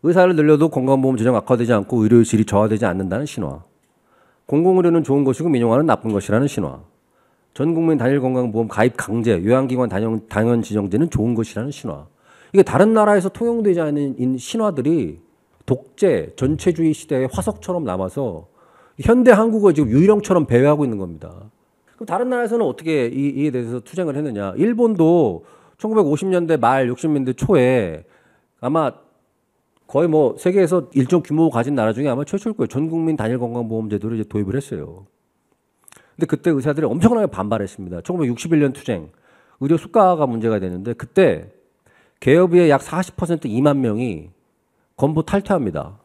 의사를 늘려도 건강보험 재정 악화되지 않고 의료 질이 저하되지 않는다는 신화. 공공의료는 좋은 것이고 민영화는 나쁜 것이라는 신화. 전국민 단일 건강보험 가입 강제, 요양기관 당연 지정제는 좋은 것이라는 신화. 이게 다른 나라에서 통용되지 않은 신화들이 독재, 전체주의 시대의 화석처럼 남아서 현대 한국어 지금 유일형처럼 배회하고 있는 겁니다. 그럼 다른 나라에서는 어떻게 이에 대해서 투쟁을 했느냐. 일본도 1950년대 말 60년대 초에 아마 거의 뭐 세계에서 일정 규모 가진 나라 중에 아마 최초일 거예요. 전국민 단일 건강보험 제도를 이제 도입을 했어요. 근데 그때 의사들이 엄청나게 반발했습니다. 1961년 투쟁, 의료 수가가 문제가 되는데 그때 개업의의 약 40% 2만 명이 건보 탈퇴합니다.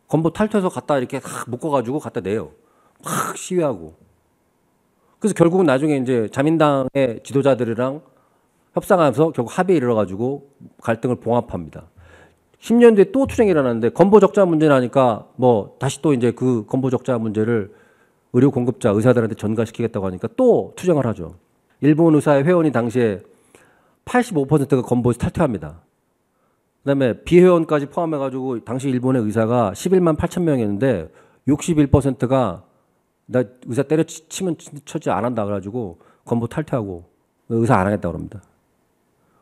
건보 탈퇴해서 갖다 이렇게 묶어가지고 갖다 내요. 막 시위하고. 그래서 결국은 나중에 이제 자민당의 지도자들이랑 협상하면서 결국 합의에 이르러가지고 갈등을 봉합합니다. 10년 뒤에 또 투쟁이 일어났는데 건보 적자 문제 나니까 뭐 다시 또 이제 그 건보 적자 문제를 의료 공급자 의사들한테 전가시키겠다고 하니까 또 투쟁을 하죠. 일본 의사의 회원이 당시에 85%가 건보에서 탈퇴합니다. 그다음에 비회원까지 포함해가지고 당시 일본의 의사가 11만 8천 명이었는데 61%가 나 의사 때려치면 처지 안 한다 그래가지고 건보 탈퇴하고 의사 안 하겠다 그럽니다.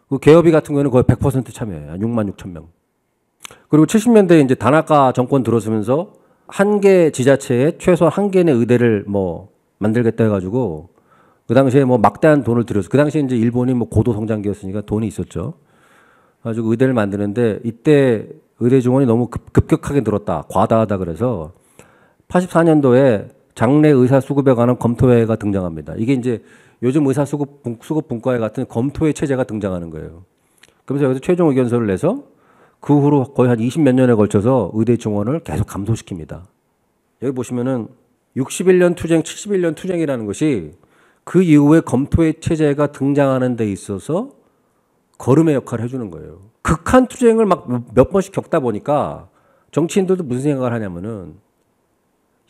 그 개업이 같은 경우는 거의 100% 참여해요. 6만 6천 명. 그리고 70년대에 이제 다나카 정권 들어서면서 한 개 지자체에 최소 한 개의 의대를 뭐 만들겠다 해가지고 그 당시에 뭐 막대한 돈을 들여서 그 당시에 이제 일본이 뭐 고도 성장기였으니까 돈이 있었죠. 가지고 의대를 만드는데 이때 의대 증원이 너무 급격하게 늘었다. 과다하다 그래서 84년도에 장래 의사 수급에 관한 검토회가 등장합니다. 이게 이제 요즘 의사 수급 분과회 같은 검토회 체제가 등장하는 거예요. 그러면서 여기서 최종 의견서를 내서 그 후로 거의 한 20몇 년에 걸쳐서 의대 증원을 계속 감소시킵니다. 여기 보시면은 61년 투쟁, 71년 투쟁이라는 것이 그 이후에 검토회 체제가 등장하는 데 있어서 걸음의 역할을 해주는 거예요. 극한 투쟁을 막 몇 번씩 겪다 보니까 정치인들도 무슨 생각을 하냐면은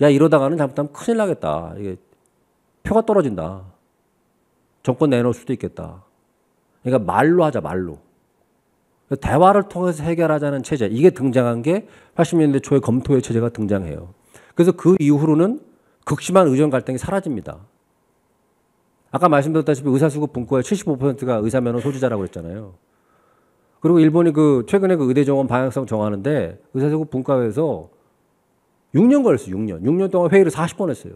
야 이러다가는 잘못하면 큰일 나겠다. 이게 표가 떨어진다. 정권 내놓을 수도 있겠다. 그러니까 말로 하자 말로. 대화를 통해서 해결하자는 체제. 이게 등장한 게 80년대 초에 검토회 체제가 등장해요. 그래서 그 이후로는 극심한 의정 갈등이 사라집니다. 아까 말씀드렸다시피 의사수급 분과의 75%가 의사면허 소지자라고 그랬잖아요. 그리고 일본이 그 최근에 그 의대 정원 방향성 정하는데 의사수급 분과회에서 6년 걸렸어요. 6년. 6년 동안 회의를 40번 했어요.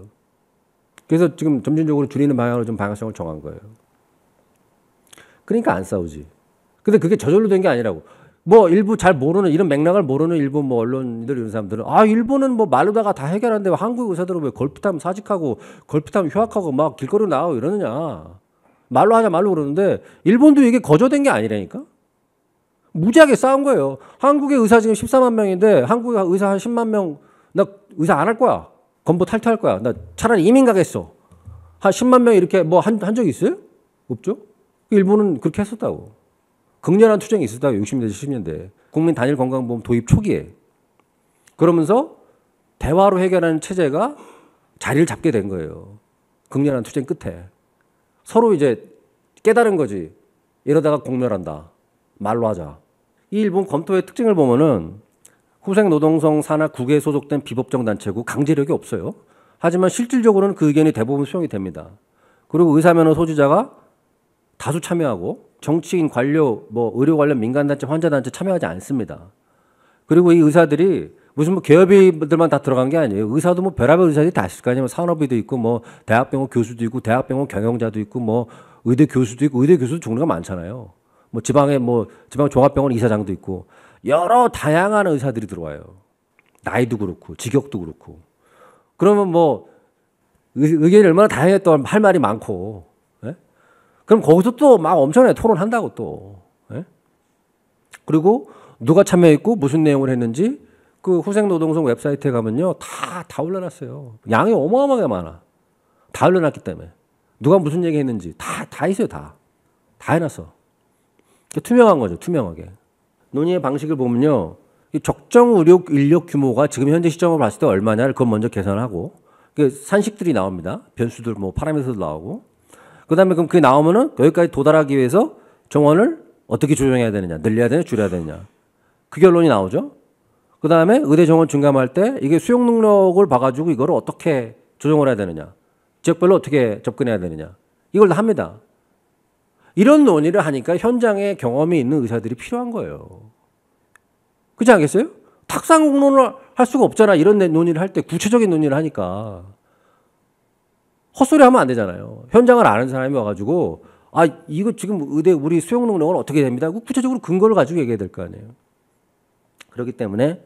그래서 지금 점진적으로 줄이는 방향으로 좀 방향성을 정한 거예요. 그러니까 안 싸우지. 근데 그게 저절로 된 게 아니라고. 뭐 일부 잘 모르는 이런 맥락을 모르는 일부 뭐 언론들 이런 사람들은 아 일본은 뭐 말로다가 다 해결하는데 한국 의사들은 왜 걸핏하면 사직하고 걸핏하면 휴학하고 막 길거리로 나가고 이러느냐. 말로 하자 말로 그러는데 일본도 이게 거저된 게 아니라니까. 무지하게 싸운 거예요. 한국의 의사 지금 14만 명인데 한국의 의사 한 10만 명 나 의사 안 할 거야. 건보 탈퇴할 거야. 나 차라리 이민 가겠어. 한 10만 명 이렇게 뭐 한 적 있어요? 없죠? 일본은 그렇게 했었다고. 극렬한 투쟁이 있었다고 60년대, 70년대. 국민 단일 건강보험 도입 초기에. 그러면서 대화로 해결하는 체제가 자리를 잡게 된 거예요. 극렬한 투쟁 끝에. 서로 이제 깨달은 거지. 이러다가 공멸한다. 말로 하자. 이 일본 검토의 특징을 보면은 후생노동성 산하 국에 소속된 비법정 단체고 강제력이 없어요. 하지만 실질적으로는 그 의견이 대부분 수용이 됩니다. 그리고 의사면허 소지자가 다수 참여하고 정치인, 관료, 뭐 의료 관련 민간단체, 환자단체 참여하지 않습니다. 그리고 이 의사들이 무슨 뭐 개업이들만 다 들어간 게 아니에요. 의사도 뭐 별의별 의사들이 다 있을 거 아니에요. 산업의도 있고 뭐 대학병원 교수도 있고 대학병원 경영자도 있고 뭐 의대 교수도 있고 의대 교수도 종류가 많잖아요. 뭐 지방 종합병원 이사장도 있고 여러 다양한 의사들이 들어와요. 나이도 그렇고 직역도 그렇고. 그러면 뭐 의견이 얼마나 다양했던 할 말이 많고. 예? 그럼 거기서 또 막 엄청나게 토론한다고 또. 예? 그리고 누가 참여했고 무슨 내용을 했는지 그 후생노동성 웹사이트에 가면요. 다 올려놨어요. 양이 어마어마하게 많아. 다 올려놨기 때문에. 누가 무슨 얘기 했는지 다 있어요. 다 해놨어. 투명한 거죠. 투명하게. 논의의 방식을 보면요. 적정 의료 인력 규모가 지금 현재 시점으로 봤을 때 얼마냐를 그건 먼저 계산하고 산식들이 나옵니다. 변수들 뭐 파라미터도 나오고 그다음에 그럼 그게 나오면은 여기까지 도달하기 위해서 정원을 어떻게 조정해야 되느냐, 늘려야 되느냐, 줄여야 되느냐. 그 결론이 나오죠. 그 다음에 의대 정원 증감할 때 이게 수용 능력을 봐가지고 이거를 어떻게 조정을 해야 되느냐. 지역별로 어떻게 접근해야 되느냐. 이걸 다 합니다. 이런 논의를 하니까 현장에 경험이 있는 의사들이 필요한 거예요. 그렇지 않겠어요? 탁상 공론을 할 수가 없잖아. 이런 논의를 할 때 구체적인 논의를 하니까. 헛소리 하면 안 되잖아요. 현장을 아는 사람이 와가지고 아 이거 지금 의대 우리 수용 능력은 어떻게 됩니다. 구체적으로 근거를 가지고 얘기해야 될 거 아니에요. 그렇기 때문에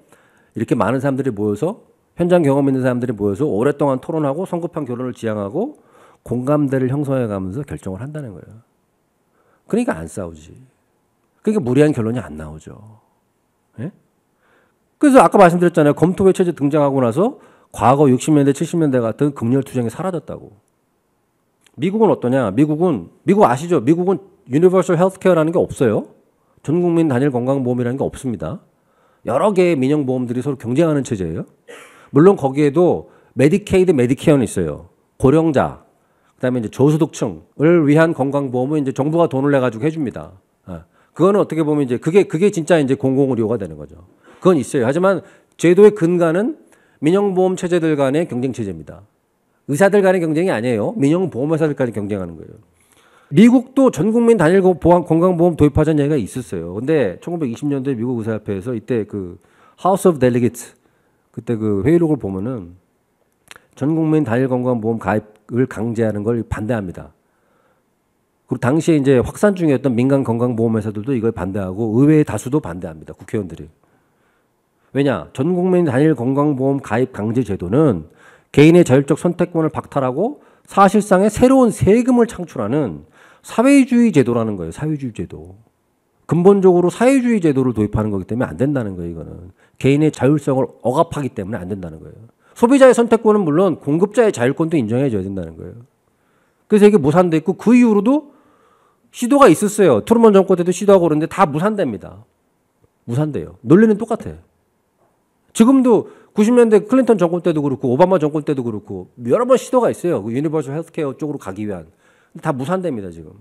이렇게 많은 사람들이 모여서 현장 경험 있는 사람들이 모여서 오랫동안 토론하고 성급한 결론을 지향하고 공감대를 형성해 가면서 결정을 한다는 거예요. 그러니까 안 싸우지. 그러니까 무리한 결론이 안 나오죠. 예? 그래서 아까 말씀드렸잖아요. 검토회 체제 등장하고 나서 과거 60년대, 70년대 같은 금융 투쟁이 사라졌다고. 미국은 어떠냐? 미국 아시죠? 미국은 유니버설 헬스케어라는 게 없어요. 전 국민 단일 건강보험이라는 게 없습니다. 여러 개의 민영보험들이 서로 경쟁하는 체제예요. 물론 거기에도 메디케이드, 메디케어는 있어요. 고령자, 그다음에 이제 저소득층을 위한 건강보험은 이제 정부가 돈을 내 가지고 해줍니다. 그거는 어떻게 보면 이제 그게 진짜 이제 공공의료가 되는 거죠. 그건 있어요. 하지만 제도의 근간은 민영보험 체제들 간의 경쟁 체제입니다. 의사들 간의 경쟁이 아니에요. 민영보험회사들 간의 경쟁하는 거예요. 미국도 전국민 단일 건강보험 도입하자는 얘기가 있었어요. 근데 1920년대 미국 의사협회에서 이때 그 House of Delegates 그때 그 회의록을 보면은 전국민 단일 건강보험 가입을 강제하는 걸 반대합니다. 그리고 당시에 이제 확산 중이었던 민간 건강보험회사들도 이걸 반대하고 의회의 다수도 반대합니다. 국회의원들이. 왜냐? 전국민 단일 건강보험 가입 강제 제도는 개인의 자율적 선택권을 박탈하고 사실상의 새로운 세금을 창출하는 사회주의 제도라는 거예요. 사회주의 제도. 근본적으로 사회주의 제도를 도입하는 거기 때문에 안 된다는 거예요. 이거는. 개인의 자율성을 억압하기 때문에 안 된다는 거예요. 소비자의 선택권은 물론 공급자의 자율권도 인정해줘야 된다는 거예요. 그래서 이게 무산됐고 그 이후로도 시도가 있었어요. 트루먼 정권 때도 시도하고 그러는데 다 무산됩니다. 무산돼요. 논리는 똑같아. 지금도 90년대 클린턴 정권 때도 그렇고 오바마 정권 때도 그렇고 여러 번 시도가 있어요. 그 유니버설 헬스케어 쪽으로 가기 위한. 다 무산됩니다, 지금.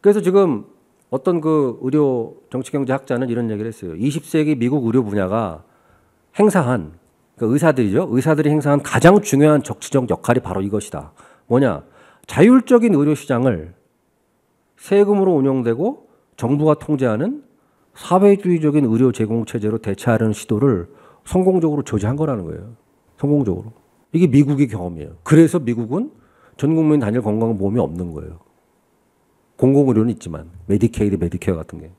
그래서 지금 어떤 그 의료 정치경제학자는 이런 얘기를 했어요. 20세기 미국 의료 분야가 행사한 그러니까 의사들이죠. 의사들이 행사한 가장 중요한 정치적 역할이 바로 이것이다. 뭐냐? 자율적인 의료 시장을 세금으로 운영되고 정부가 통제하는 사회주의적인 의료 제공 체제로 대체하려는 시도를 성공적으로 저지한 거라는 거예요. 성공적으로. 이게 미국의 경험이에요. 그래서 미국은 전 국민 단일 건강보험이 없는 거예요. 공공의료는 있지만 메디케이드, 메디케어 같은 게.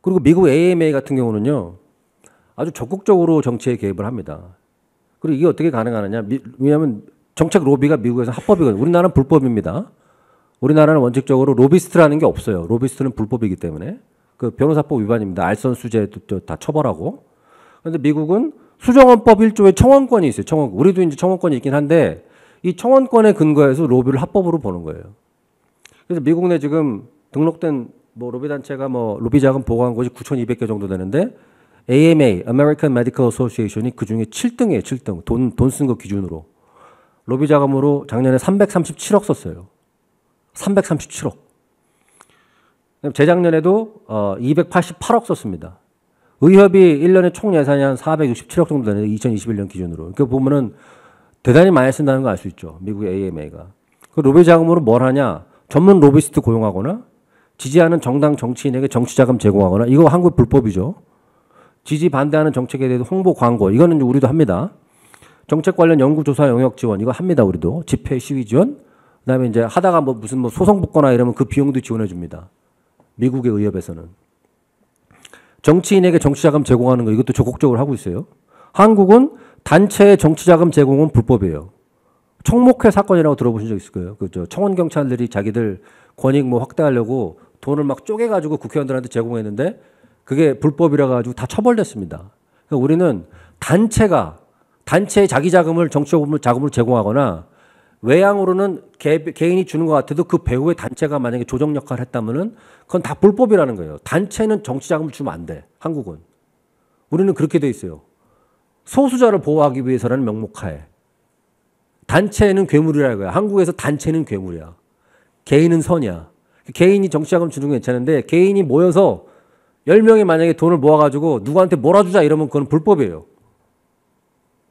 그리고 미국 AMA 같은 경우는요. 아주 적극적으로 정치에 개입을 합니다. 그리고 이게 어떻게 가능하느냐. 왜냐하면 정책 로비가 미국에서 합법이거든요. 우리나라는 불법입니다. 우리나라는 원칙적으로 로비스트라는 게 없어요. 로비스트는 불법이기 때문에. 그 변호사법 위반입니다. 알선수재도 다 처벌하고. 그런데 미국은 수정헌법 1조에 청원권이 있어요. 청원권. 우리도 이제 청원권이 있긴 한데 이 청원권에 근거해서 로비를 합법으로 보는 거예요. 그래서 미국 내 지금 등록된 뭐 로비 단체가 뭐 로비 자금 보고한 곳이 9,200개 정도 되는데 AMA, American Medical Association이 그 중에 7등이에요. 7등. 돈 쓴 거 기준으로. 로비 자금으로 작년에 337억 썼어요. 337억. 재작년에도 288억 썼습니다. 의협이 1년에 총 예산이 한 467억 정도 되는데 2021년 기준으로. 그러니까 보면은 대단히 많이 쓴다는 거 알 수 있죠. 미국의 AMA가. 그 로비 자금으로 뭘 하냐? 전문 로비스트 고용하거나 지지하는 정당 정치인에게 정치 자금 제공하거나 이거 한국 불법이죠. 지지 반대하는 정책에 대해서 홍보 광고 이거는 우리도 합니다. 정책 관련 연구 조사 영역 지원 이거 합니다. 우리도 집회 시위 지원. 그다음에 이제 하다가 뭐 무슨 뭐 소송 붙거나 이러면 그 비용도 지원해 줍니다. 미국의 의협에서는. 정치인에게 정치자금 제공하는 거 이것도 적극적으로 하고 있어요. 한국은 단체의 정치자금 제공은 불법이에요. 청목회 사건이라고 들어보신 적 있을 거예요. 그죠? 청원 경찰들이 자기들 권익 뭐 확대하려고 돈을 막 쪼개가지고 국회의원들한테 제공했는데 그게 불법이라 가지고 다 처벌됐습니다. 그러니까 우리는 단체의 자기 자금을 정치적 자금을 제공하거나 외양으로는 개인이 주는 것 같아도 그 배후에 단체가 만약에 조정 역할을 했다면은 그건 다 불법이라는 거예요. 단체는 정치 자금을 주면 안 돼. 한국은. 우리는 그렇게 돼 있어요. 소수자를 보호하기 위해서라는 명목하에. 단체는 괴물이라는 거야. 한국에서 단체는 괴물이야. 개인은 선이야. 개인이 정치 자금 주는 건 괜찮은데 개인이 모여서 10명이 만약에 돈을 모아가지고 누구한테 몰아주자 이러면 그건 불법이에요.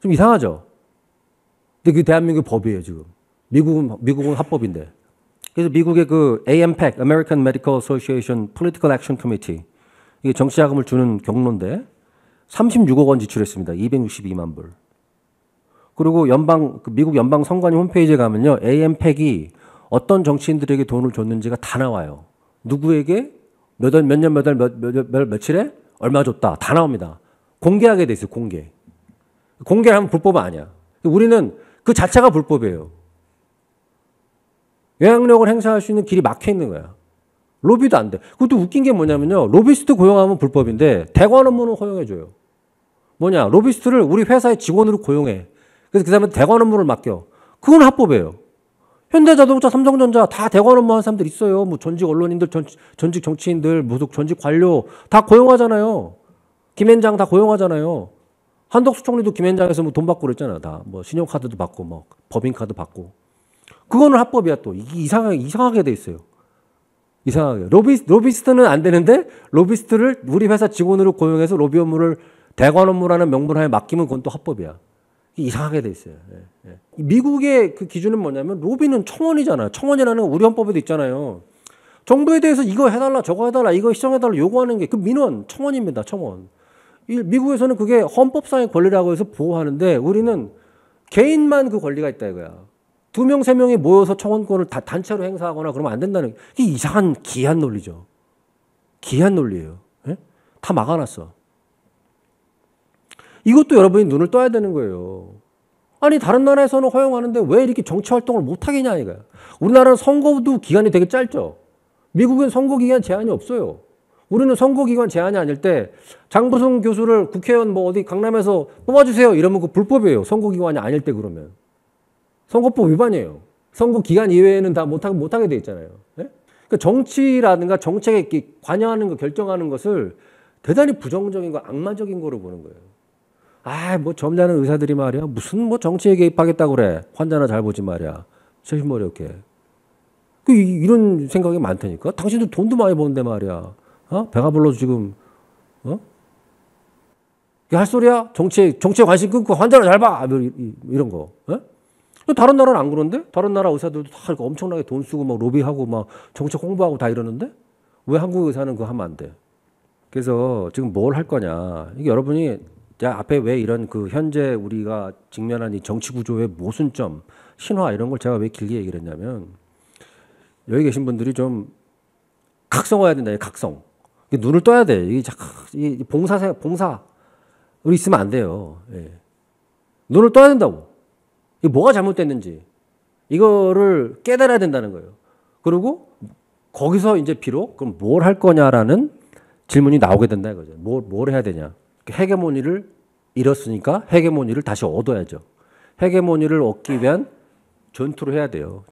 좀 이상하죠? 근데 그게 대한민국 법이에요, 지금. 미국은 합법인데. 그래서 미국의 그 AMPAC, American Medical Association Political Action Committee, 이게 정치자금을 주는 경로인데 36억 원 지출했습니다. 262만 불. 그리고 미국 연방 선관위 홈페이지에 가면요, AMPAC이 어떤 정치인들에게 돈을 줬는지가 다 나와요. 누구에게 몇 년, 며칠에 얼마 줬다. 다 나옵니다. 공개하게 돼 있어요, 공개. 공개하면 불법은 아니야. 우리는 그 자체가 불법이에요. 영향력을 행사할 수 있는 길이 막혀 있는 거야. 로비도 안 돼. 그것도 웃긴 게 뭐냐면요. 로비스트 고용하면 불법인데 대관 업무는 허용해줘요. 뭐냐. 로비스트를 우리 회사의 직원으로 고용해. 그래서 그 사람한테 대관 업무를 맡겨. 그건 합법이에요. 현대자동차, 삼성전자 다 대관 업무 하는 사람들 있어요. 뭐 전직 언론인들, 전직 정치인들, 전직 관료 다 고용하잖아요. 김앤장 다 고용하잖아요. 한덕수 총리도 김앤장에서 뭐 돈 받고 그랬잖아. 다 뭐 신용카드도 받고 뭐 법인카드 받고. 그거는 합법이야 또. 이게 이상하게 돼 있어요. 이상하게. 로비스트는 안 되는데 로비스트를 우리 회사 직원으로 고용해서 로비 업무를 대관 업무라는 명분하에 맡기면 그건 또 합법이야. 이상하게 돼 있어요. 예, 예. 미국의 그 기준은 뭐냐면 로비는 청원이잖아요. 청원이라는 건 우리 헌법에도 있잖아요. 정부에 대해서 이거 해달라 저거 해달라 이거 시정해달라 요구하는 게 그 민원 청원입니다. 청원. 미국에서는 그게 헌법상의 권리라고 해서 보호하는데 우리는 개인만 그 권리가 있다 이거야. 2명, 3명이 모여서 청원권을 다 단체로 행사하거나 그러면 안 된다는 게 이상한 기한 논리죠. 기한 논리예요. 예? 다 막아놨어. 이것도 여러분이 눈을 떠야 되는 거예요. 아니 다른 나라에서는 허용하는데 왜 이렇게 정치 활동을 못하겠냐 이거야. 우리나라는 선거도 기간이 되게 짧죠. 미국은 선거 기간 제한이 없어요. 우리는 선거 기간 제한이 아닐 때 장부승 교수를 국회의원 뭐 어디 강남에서 뽑아주세요 이러면 그 불법이에요. 선거 기간이 아닐 때 그러면. 선거법 위반이에요. 선거 기간 이외에는 다 못하게 돼 있잖아요. 네? 그러니까 정치라든가 정책에 관여하는 거 결정하는 것을 대단히 부정적인 거 악마적인 거로 보는 거예요. 아, 뭐 점잖은 의사들이 말이야. 무슨 뭐 정치에 개입하겠다고 그래. 환자나 잘 보지 말이야. 최신머리 이렇게. 이런 생각이 많다니까. 당신도 돈도 많이 버는데 말이야. 배가 불러서 지금 이게 할 소리야? 정치에 관심 끊고 환자나 잘 봐. 이런 거. 다른 나라는 안 그런데? 다른 나라 의사들도 다 엄청나게 돈 쓰고 막 로비하고 막 정책 홍보하고 다 이러는데? 왜 한국 의사는 그거 하면 안 돼? 그래서 지금 뭘 할 거냐. 이게 여러분이 앞에 왜 이런 그 현재 우리가 직면한 이 정치 구조의 모순점, 신화 이런 걸 제가 왜 길게 얘기를 했냐면 여기 계신 분들이 좀 각성해야 된다. 각성. 눈을 떠야 돼. 이 봉사 우리 있으면 안 돼요. 예. 눈을 떠야 된다고. 이게 뭐가 잘못됐는지 이거를 깨달아야 된다는 거예요. 그리고 거기서 이제 비록 그럼 뭘 할 거냐라는 질문이 나오게 된다 이거죠. 뭘 해야 되냐. 헤게모니를 잃었으니까 헤게모니를 다시 얻어야죠. 헤게모니를 얻기 위한 전투를 해야 돼요.